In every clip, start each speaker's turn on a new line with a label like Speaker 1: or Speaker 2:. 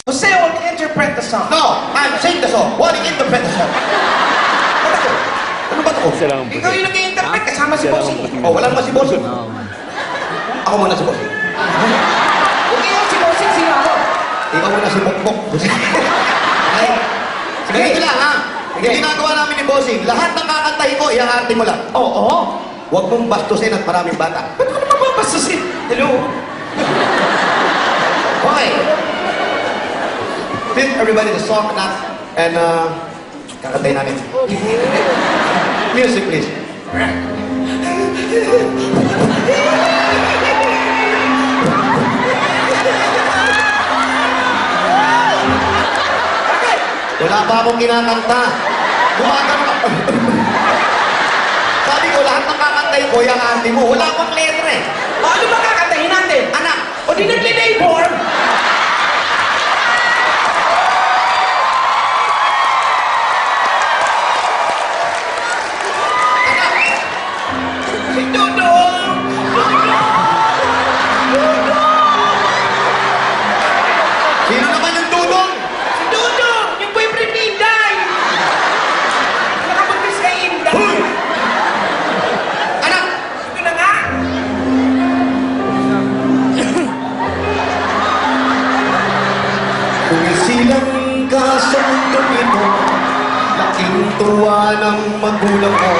Speaker 1: Jose will interpret the song.
Speaker 2: No, I'm sing the song. What interpret the song? Ba't ako? Ano ba ako?
Speaker 1: Ikaw yung nag-interpret kasama si Bossing.
Speaker 2: Oh, wala naman si Bossing. Ako muna si Bossing.
Speaker 1: Kung ikaw si Bossing, sino ako?
Speaker 2: Ikaw muna si Bokbok. Okay? Sige, ito lang ha. Yung ginagawa namin ni Bossing, lahat ng kakantahin ko, iangarte mo lang.
Speaker 1: Oo.
Speaker 2: Huwag mong bastusin at maraming bata.
Speaker 1: Ba't ko naman mapapasasin? Hello?
Speaker 2: Okay. Fit everybody the song and kakantahin namin. Music please. Wala pa akong kinakanta. Gumagano ka. Sabi ko, lahat ng kakantay ko, yung arte mo, wala pang letra eh.
Speaker 1: O ano ba kakantahin natin?
Speaker 2: Anak,
Speaker 1: O di nag-labor? Si Dudong!
Speaker 2: sino naman yung dudong?
Speaker 1: Si Dudong! Yung boyfriend ni Inday! Nakabuntis kay Inday!
Speaker 2: Anak,
Speaker 1: Ito na nga!
Speaker 2: kung silang ka sa mundong ito, laking tuwa ng magulang mo.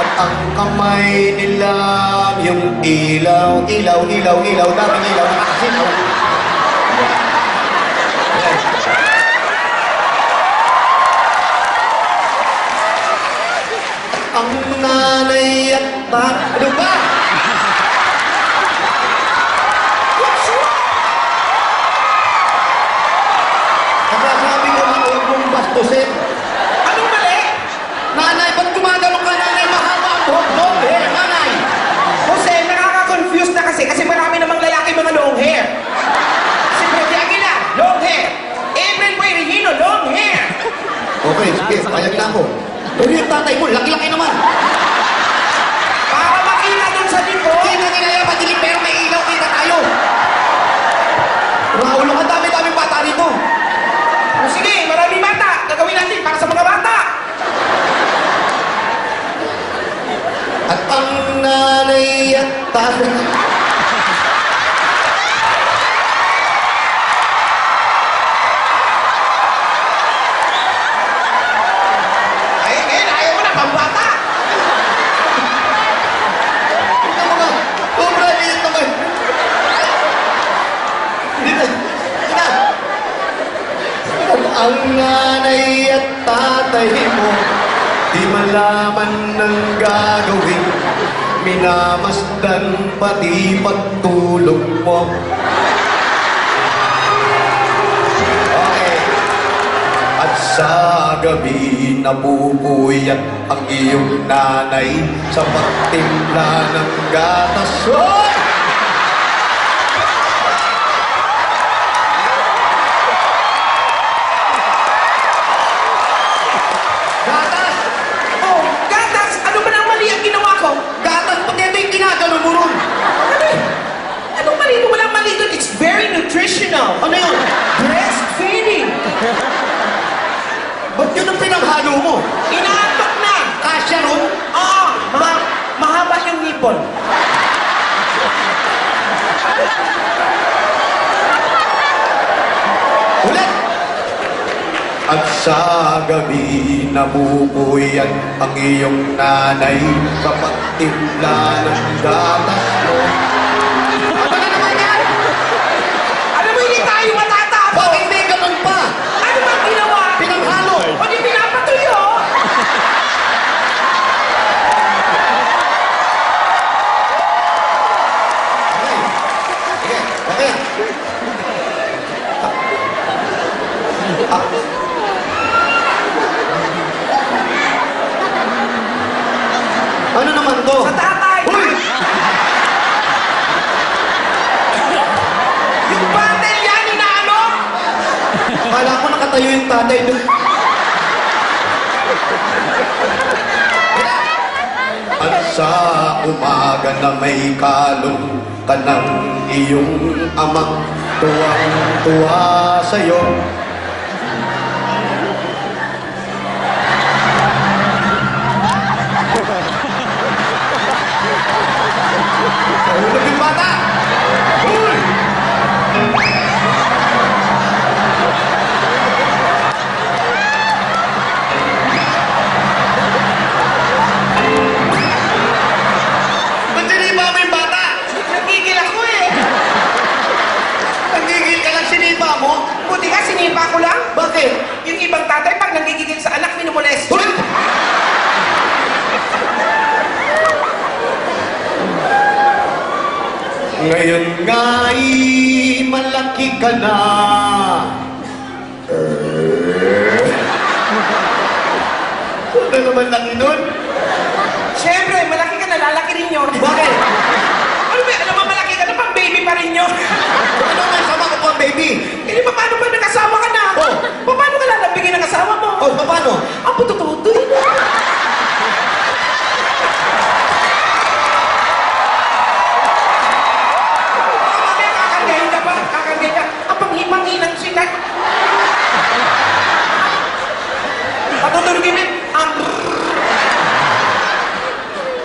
Speaker 2: At ang kamay nila, yung ilaw, ilaw, ilaw, ilaw, daming ilaw, nakakasilaw. Ang nanay at ano ba? Nagsasabi ko na huwag mong bastusin.
Speaker 1: Anong mali?
Speaker 2: Nanay, ba't gumagano ka, nanay? Mahaba ang buhok mo. Nanay!
Speaker 1: Jose, nakaka-confuse na kasi marami namang lalaki mga long hair. Si Freddy Aguilar, long hair. April Boy Regino, long hair.
Speaker 2: Okay, sige, payag na ako. Pero yung tatay mo, laki-laki naman.
Speaker 1: Para makita dun sa likod.
Speaker 2: Hindi na ginaya madilim, pero may ilaw, kita tayo. Raulo, ang dami-daming bata rito.
Speaker 1: O sige, maraming bata. Gagawin natin para sa mga bata.
Speaker 2: At ang nanay at tatay.
Speaker 1: Ay, ayaw mo na, pambata.
Speaker 2: Ito mo nga, sobrang liit naman. Dito, ina. At ang nanay at tatay mo, di malaman ng gagawin. Minamasdan pati pagtulog mo. Okay. At sa gabi napupuyat ang iyong nanay sa pagtimpla ng gatas. Hoy! Gatas!
Speaker 1: Oh, gatas, ano ba nang mali ang ginawa ko?
Speaker 2: Gatas! Pati ito yung ginagano mo ron!
Speaker 1: Anong mali? Walang mali doon. It's very nutritional.
Speaker 2: Ano yun?
Speaker 1: Breastfeeding.
Speaker 2: Ba't yun ang pinanghalo mo?
Speaker 1: Inaantok na.
Speaker 2: Kasya ron?
Speaker 1: Oo, mahaba yung nipon.
Speaker 2: Ulit! At sa gabi namupuyat ang iyong nanay sa pagtimpla ng gatas mo. Ano na naman yan?
Speaker 1: Alam mo, hindi tayo matatapos.
Speaker 2: Bakit may ganun pa?
Speaker 1: Ano bang ginawa?
Speaker 2: Pinanghalo!
Speaker 1: O di pinapatuyo?
Speaker 2: Okay. Sige, okay. Ano naman to?
Speaker 1: Sa tatay.
Speaker 2: Uy!
Speaker 1: Yung bundle yan, inaano?
Speaker 2: Kala ko nakatayo yung tatay doon. At sa umaga na may kalong ka ng iyong ama, tuwang-tuwa sa'yo. Nahulog yung bata! Uy! Ba't sinipa mo yung bata?
Speaker 1: Nagigil ako eh.
Speaker 2: Nagigil ka lang, sinipa mo?
Speaker 1: Buti nga, sinipa ko lang.
Speaker 2: Bakit?
Speaker 1: Yung ibang tatay, pag nagigigil sa anak, minumolest.
Speaker 2: Uy! Ngayon nga'y malaki ka na. Ano naman laki nun?
Speaker 1: Siyempre, malaki ka na, lalaki rin yun.
Speaker 2: Bakit?
Speaker 1: Ano ba, alam mo, malaki ka na, pang baby pa rin yun.
Speaker 2: Ano may sama ko pa, baby?
Speaker 1: Eh, paano pa nag-asawa ka na?
Speaker 2: Oh.
Speaker 1: Paano ka lalambingin ng asawa mo?
Speaker 2: Oh, paano?
Speaker 1: Ang putututoy na. Mamaya kakargahin ka pa, kakargahin ka. Ang panghimang-hinang sila. Patutulogin mo, ang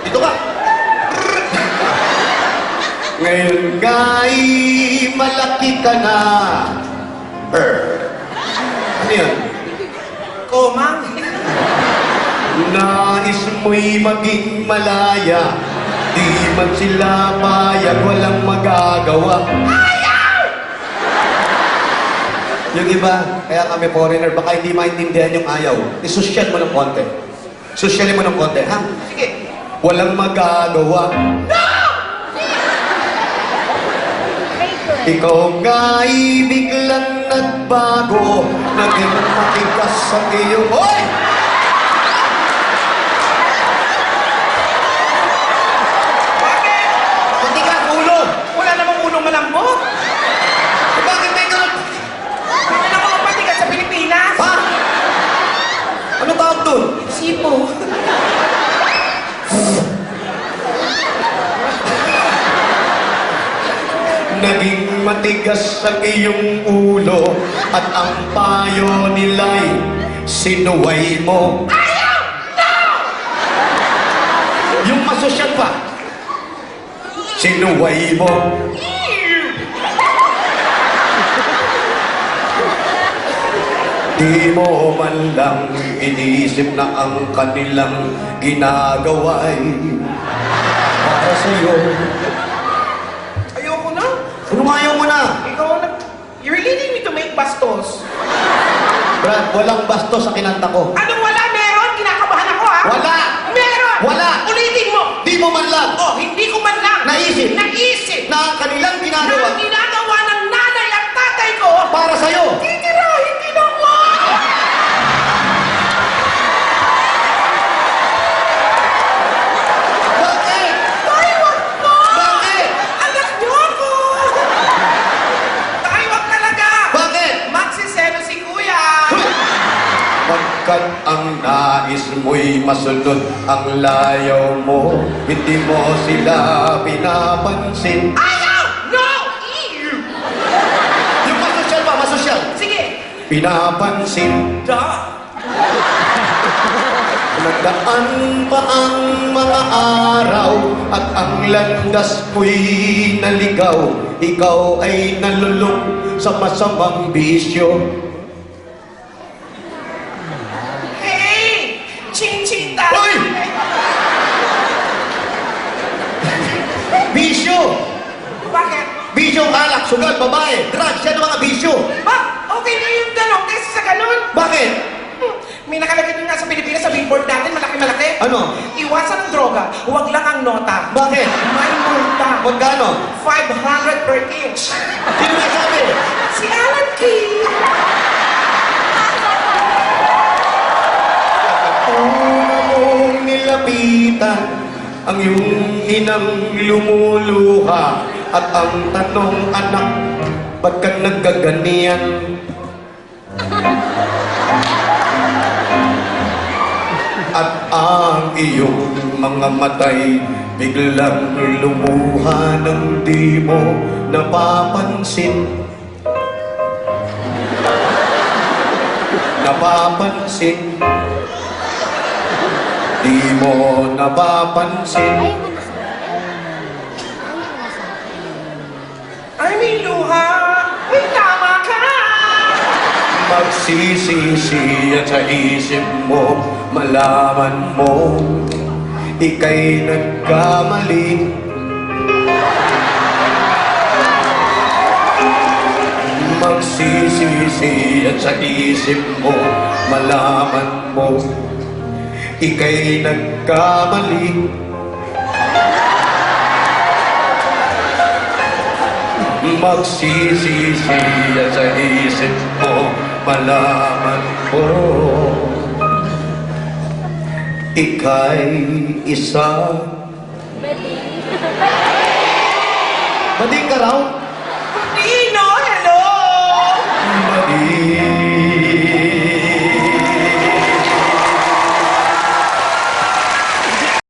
Speaker 2: Dito ka. Ngayon nga'y malaki ka na. Ano yan?
Speaker 1: komang.
Speaker 2: Nais mo'y maging malaya. Di man sila payag, walang magagawa. Yung iba, kaya kami foreigner, baka hindi maintindihan yung ayaw. Isosyal mo ng konti. Sosyalin mo ng konti, ha?
Speaker 1: Sige.
Speaker 2: Walang magagawa. Ikaw nga'y biglang nagbago, naging matigas ang iyong... Hoy!
Speaker 1: Bakit?
Speaker 2: Matigas ulo!
Speaker 1: Wala namang ulong malambot.
Speaker 2: Bakit may ganun?
Speaker 1: Wala namang patigas sa Pilipinas.
Speaker 2: Ha? Ano tawag dun?
Speaker 1: Sipo.
Speaker 2: Naging matigas ang iyong ulo at ang payo nila'y sinuway mo.
Speaker 1: Ayaw! No!
Speaker 2: Yung masosyal pa, sinuway mo. Di mo man lang iniisip na ang kanilang ginagawa'y para sa'yo.
Speaker 1: Ayoko na.
Speaker 2: Ano ayaw mo na?
Speaker 1: Ikaw na. You really need me to make bastos.
Speaker 2: Brad, walang basto sa kinanta ko.
Speaker 1: Anong wala? Meron? Kinakabahan ako ha?
Speaker 2: Wala!
Speaker 1: Meron!
Speaker 2: Wala!
Speaker 1: Ulitin mo!
Speaker 2: Di mo man lang
Speaker 1: Oh, hindi ko man lang
Speaker 2: Naisip.
Speaker 1: naisip
Speaker 2: na ang kanilang
Speaker 1: na
Speaker 2: ginagawa
Speaker 1: ang ginagawa ng nanay at tatay ko
Speaker 2: para sa'yo.
Speaker 1: titirahin din ako!
Speaker 2: Bakit?
Speaker 1: Tay, wag mo!
Speaker 2: Bakit?
Speaker 1: Anak niyo ako! Tay, wag talaga!
Speaker 2: Bakit?
Speaker 1: Magsiselo si kuya!
Speaker 2: Pagkat ang nais mo'y masunod ang layaw mo, hindi mo sila pinapansin.
Speaker 1: Ayaw! No! Ew!
Speaker 2: Yung masosyal pa, masosyal.
Speaker 1: Sige!
Speaker 2: Pinapansin.
Speaker 1: Da!
Speaker 2: Nagdaan pa ang mga araw at ang landas mo'y naligaw. Ikaw ay nalulong sa masamang bisyo.
Speaker 1: Hey! Ching-ching tayo!
Speaker 2: Hoy! Bisyo!
Speaker 1: Bakit?
Speaker 2: Bisyo, alak, sugal, babae, drugs, yan ang mga bisyo.
Speaker 1: Ba? Okay na yung ganon kaysa sa ganon.
Speaker 2: Bakit?
Speaker 1: May nakalagay din nga sa Pilipinas sa billboard natin, malaki-malaki.
Speaker 2: Ano?
Speaker 1: Iwasan ang droga, huwag lang ang nota.
Speaker 2: Bakit?
Speaker 1: May multa.
Speaker 2: Magkano?
Speaker 1: 500 per inch.
Speaker 2: Sino may sabi?
Speaker 1: Si Alan Key.
Speaker 2: Una mong nilapitan ang iyong inang lumuluha at ang tanong, anak, ba't ka nagkaganiyan? At ang iyong mga matay biglang lumuha ng di mo napapansin. napapansin. Di mo napapansin.
Speaker 1: Ay, may luha. Uy, tama ka.
Speaker 2: Magsisisi at sa isip mo, malaman mo, ika'y nagkamali. Magsisisi at sa isip mo, malaman mo, ika'y nagkamali. Magsisisi at sa isip mo, malaman mo, ika'y isang bading ka raw?
Speaker 1: Dino, hello.
Speaker 2: Bading